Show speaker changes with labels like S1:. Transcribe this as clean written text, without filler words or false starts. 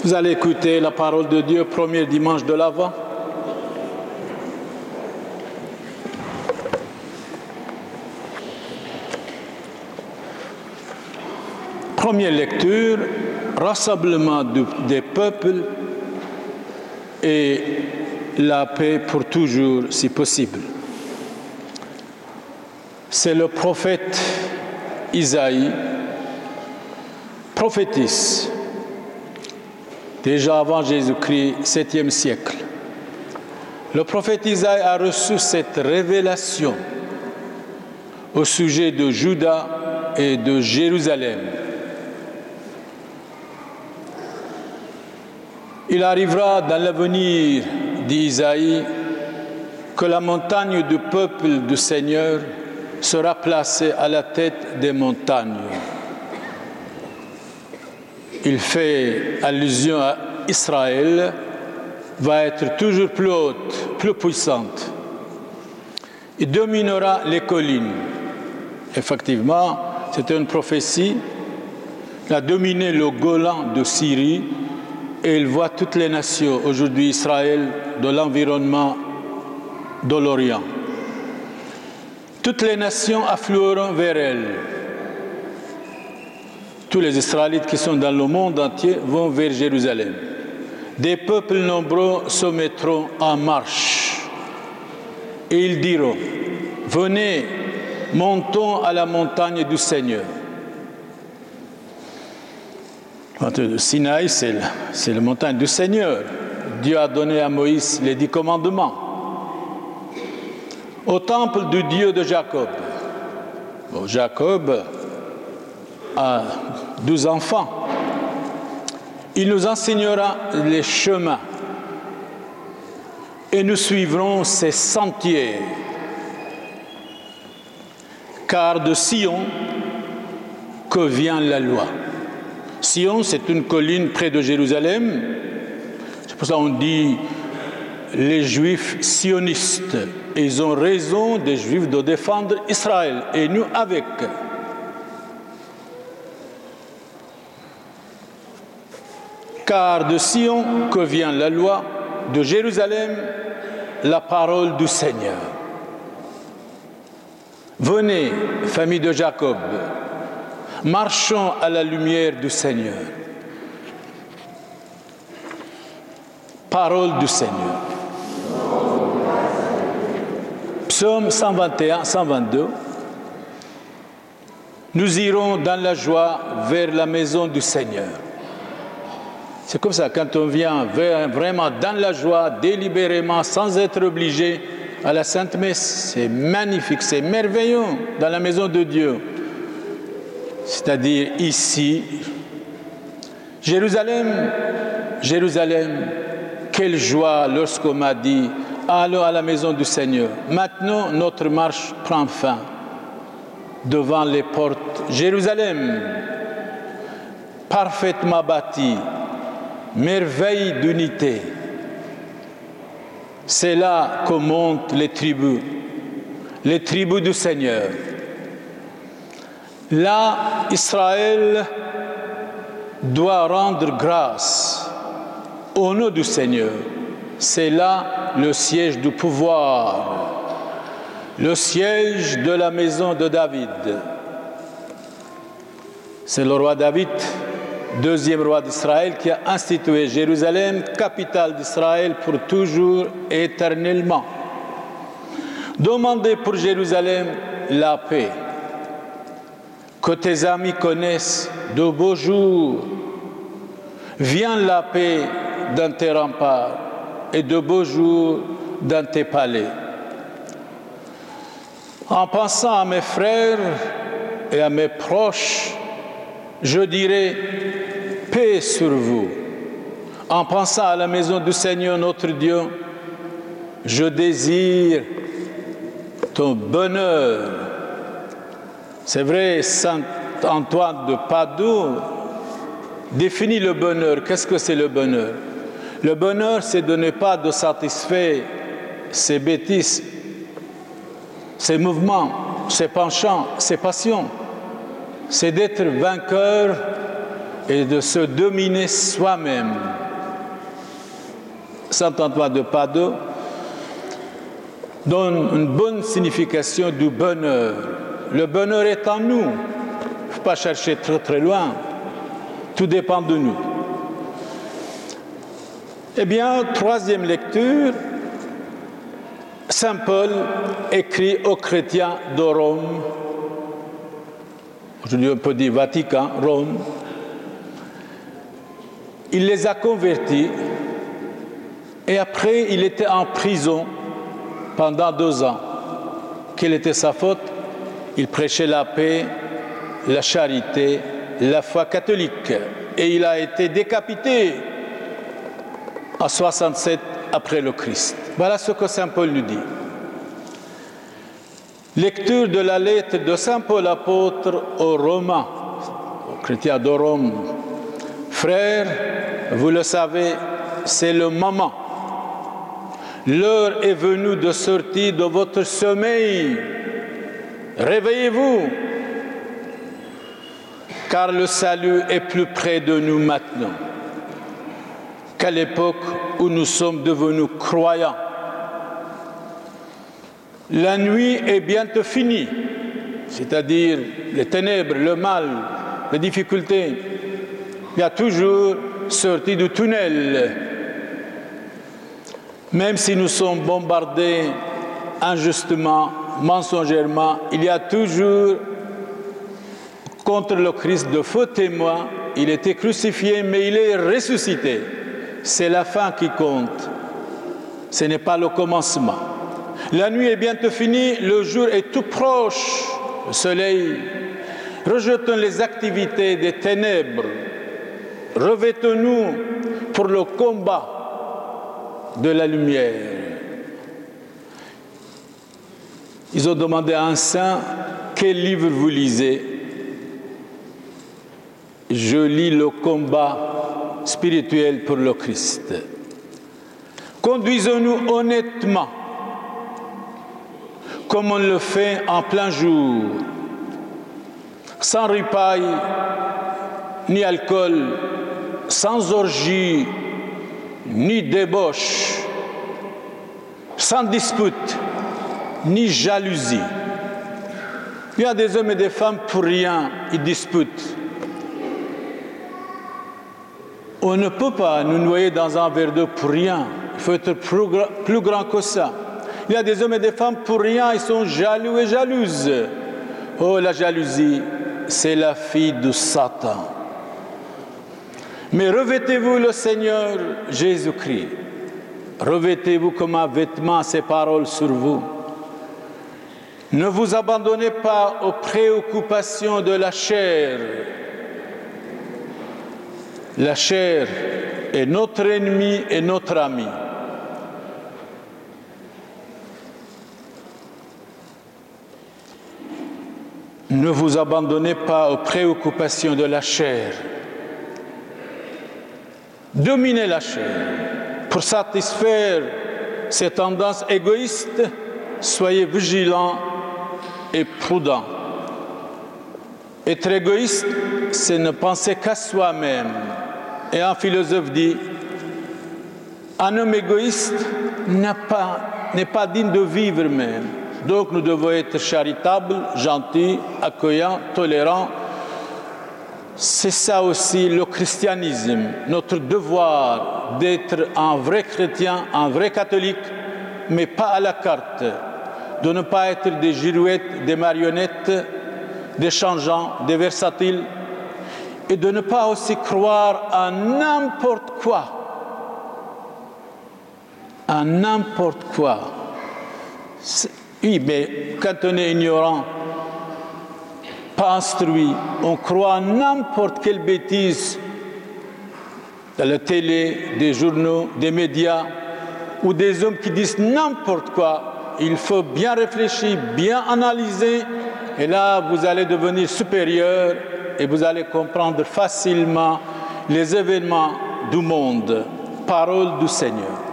S1: Vous allez écouter la parole de Dieu, premier dimanche de l'Avent. Première lecture, rassemblement des peuples et la paix pour toujours, si possible. C'est le prophète Isaïe, prophétise, déjà avant Jésus-Christ, 7e siècle. Le prophète Isaïe a reçu cette révélation au sujet de Juda et de Jérusalem. Il arrivera dans l'avenir d'Isaïe que la montagne du peuple du Seigneur sera placée à la tête des montagnes. Il fait allusion à Israël, va être toujours plus haute, plus puissante. Il dominera les collines. Effectivement, c'était une prophétie. Il a dominé le Golan de Syrie et il voit toutes les nations, aujourd'hui Israël, de l'environnement de l'Orient. Toutes les nations afflueront vers elle. Tous les Israélites qui sont dans le monde entier vont vers Jérusalem. Des peuples nombreux se mettront en marche et ils diront: venez, montons à la montagne du Seigneur. Le Sinaï, c'est la montagne du Seigneur. Dieu a donné à Moïse les 10 commandements. Au temple du Dieu de Jacob. Bon, Jacob a 12 enfants. Il nous enseignera les chemins et nous suivrons ses sentiers. Car de Sion que vient la loi. Sion, c'est une colline près de Jérusalem. C'est pour ça qu'on dit les Juifs sionistes. Et ils ont raison, des Juifs, de défendre Israël. Et nous avec. Car de Sion que vient la loi, de Jérusalem, la parole du Seigneur. Venez, famille de Jacob, marchons à la lumière du Seigneur. Parole du Seigneur. Psaume 121, 122. Nous irons dans la joie vers la maison du Seigneur. C'est comme ça, quand on vient vraiment dans la joie, délibérément, sans être obligé à la Sainte Messe, c'est magnifique, c'est merveilleux dans la maison de Dieu. C'est-à-dire ici, Jérusalem, Jérusalem, quelle joie lorsqu'on m'a dit « Allons à la maison du Seigneur ». Maintenant, notre marche prend fin devant les portes. Jérusalem, parfaitement bâtie, merveille d'unité. C'est là que montent les tribus du Seigneur. Là, Israël doit rendre grâce au nom du Seigneur. C'est là le siège du pouvoir, le siège de la maison de David. C'est le roi David, deuxième roi d'Israël, qui a institué Jérusalem, capitale d'Israël, pour toujours et éternellement. Demandez pour Jérusalem la paix. Que tes amis connaissent de beaux jours. Viens la paix dans tes remparts et de beaux jours dans tes palais. En pensant à mes frères et à mes proches, je dirai paix sur vous. En pensant à la maison du Seigneur notre Dieu, je désire ton bonheur. C'est vrai, Saint Antoine de Padoue définit le bonheur. Qu'est-ce que c'est le bonheur? Le bonheur, c'est de ne pas de satisfaire ses bêtises, ses mouvements, ses penchants, ses passions. C'est d'être vainqueur et de se dominer soi-même. Saint Antoine de Padoue donne une bonne signification du bonheur. Le bonheur est en nous. Il ne faut pas chercher très très loin. Tout dépend de nous. Eh bien, troisième lecture, Saint Paul écrit aux chrétiens de Rome, aujourd'hui on peut dire Vatican, Rome. Il les a convertis et après il était en prison pendant 2 ans. Quelle était sa faute? Il prêchait la paix, la charité, la foi catholique. Et il a été décapité en 67 après le Christ. Voilà ce que Saint Paul nous dit. Lecture de la lettre de Saint Paul apôtre aux Romains, aux chrétiens de Rome. Frères, vous le savez, c'est le moment. L'heure est venue de sortir de votre sommeil. Réveillez-vous, car le salut est plus près de nous maintenant qu'à l'époque où nous sommes devenus croyants. La nuit est bientôt finie, c'est-à-dire les ténèbres, le mal, les difficultés. Il y a toujours sorti du tunnel. Même si nous sommes bombardés injustement, mensongèrement, il y a toujours contre le Christ de faux témoins. Il était crucifié, mais il est ressuscité. C'est la fin qui compte. Ce n'est pas le commencement. La nuit est bientôt finie, le jour est tout proche, le soleil. Rejetons les activités des ténèbres. Revêtons-nous pour le combat de la lumière. Ils ont demandé à un saint, quel livre vous lisez? Je lis le combat spirituel pour le Christ. Conduisons-nous honnêtement, comme on le fait en plein jour, sans ripaille ni alcool, sans orgie ni débauche, sans dispute ni jalousie. Il y a des hommes et des femmes pour rien, ils disputent. On ne peut pas nous noyer dans un verre d'eau pour rien. Il faut être plus grand que ça. Il y a des hommes et des femmes pour rien, ils sont jaloux et jalouses. Oh, la jalousie, c'est la fille de Satan. Mais revêtez-vous le Seigneur Jésus-Christ. Revêtez-vous comme un vêtement ses paroles sur vous. Ne vous abandonnez pas aux préoccupations de la chair. La chair est notre ennemi et notre ami. Ne vous abandonnez pas aux préoccupations de la chair. Dominez la chair. Pour satisfaire ces tendances égoïstes, soyez vigilants et prudents. Être égoïste, c'est ne penser qu'à soi-même. Et un philosophe dit, un homme égoïste n'est pas digne de vivre même. Donc nous devons être charitables, gentils, accueillants, tolérants. C'est ça aussi le christianisme, notre devoir d'être un vrai chrétien, un vrai catholique, mais pas à la carte, de ne pas être des girouettes, des marionnettes, des changeants, des versatiles, et de ne pas aussi croire à n'importe quoi. À n'importe quoi. Oui, mais quand on est ignorant, pas instruit, on croit à n'importe quelle bêtise dans la télé, des journaux, des médias, ou des hommes qui disent n'importe quoi. Il faut bien réfléchir, bien analyser, et là, vous allez devenir supérieur et vous allez comprendre facilement les événements du monde. Parole du Seigneur.